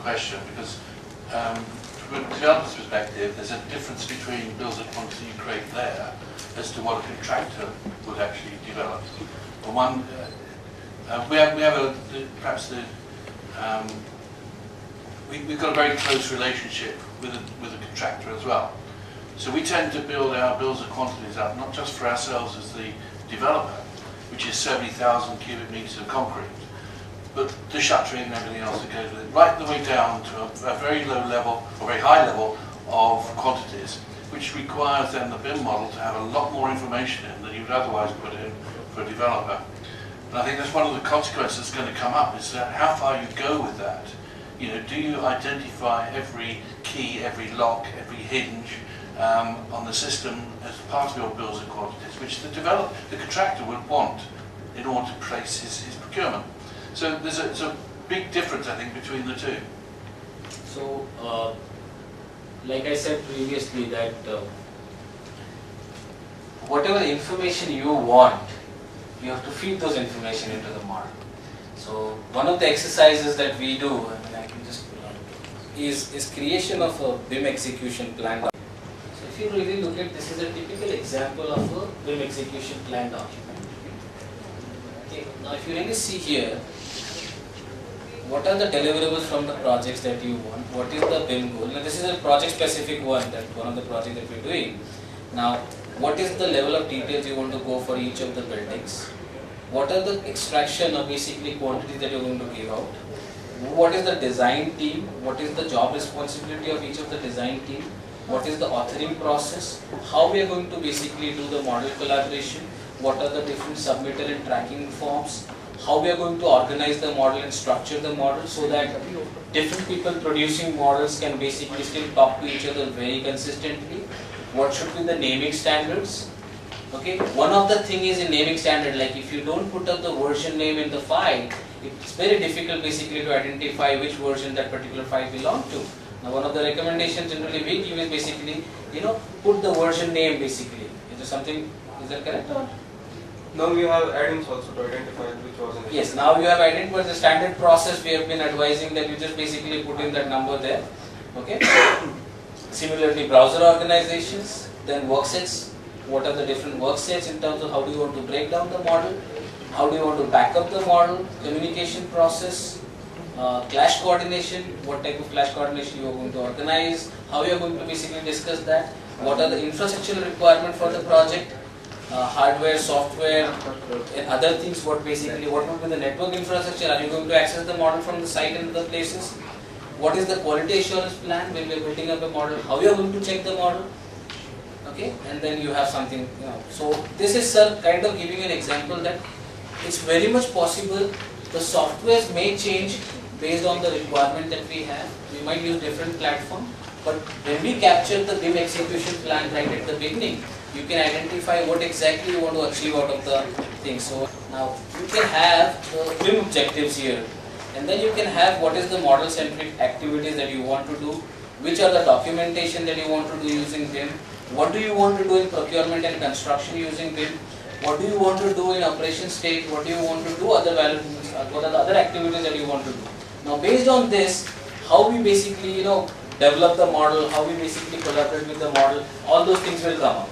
question, because from a developer's perspective, there's a difference between bills of quantity you create there as to what a contractor would actually develop. For one, we have we've got a very close relationship with a contractor as well. So we tend to build our bills of quantities up, not just for ourselves as the developer, which is 70,000 cubic meters of concrete, but the shuttering and everything else that goes with it, right the way down to a very low level or very high level of quantities, which requires then the BIM model to have a lot more information in than you would otherwise put in for a developer. And I think that's one of the consequences that's going to come up, is that how far you go with that. You know, do you identify every key, every lock, every hinge on the system as part of your bills of quantities, which the contractor would want in order to place his procurement. So there's a big difference, I think, between the two. So, like I said previously, that whatever information you want, you have to feed those information into the model. So one of the exercises that we do, I mean, I can just is creation of a BIM execution plan. So if you really look at this, is a typical example of a BIM execution plan document. Okay. Now if you really see here, what are the deliverables from the projects that you want? What is the BIM goal? Now this is a project specific one, that one of the projects that we're doing. Now what is the level of details you want to go for each of the buildings? What are the extraction or basically quantities that you're going to give out? What is the design team? What is the job responsibility of each of the design team? What is the authoring process? How we are going to basically do the model collaboration? What are the different submittal and tracking forms? How we are going to organize the model and structure the model so that different people producing models can basically still talk to each other very consistently. What should be the naming standards? Okay, one of the thing is in naming standard, like if you don't put up the version name in the file, it's very difficult basically to identify which version that particular file belongs to. Now one of the recommendations generally we give is basically, put the version name basically. Is there something, is that correct or? Now you have add-ins also to identify which version. Yes, now you have identified the standard process. We have been advising that you just basically put in that number there. Okay. Similarly, browser organizations, then work sets. What are the different work sets in terms of how do you want to break down the model? How do you want to back up the model? Communication process, clash coordination. What type of clash coordination you are going to organize? How you are going to basically discuss that? What are the infrastructural requirements for the project? Hardware, software, and other things. What would be the network infrastructure? Are you going to access the model from the site and other places? What is the quality assurance plan when we are building up a model? How you are going to check the model? Okay, and then you have something. So this is kind of giving an example that it's very much possible. The softwares may change based on the requirement that we have. We might use different platform, but when we capture the BIM execution plan right at the beginning, you can identify what exactly you want to achieve out of the thing. So now you can have the BIM objectives here, and then you can have what is the model centric activities that you want to do, which are the documentation that you want to do using BIM, what do you want to do in procurement and construction using BIM, what do you want to do in operation stage, what do you want to do what are the other activities that you want to do. Now based on this, how we basically develop the model, how we basically collaborate with the model, all those things will come up.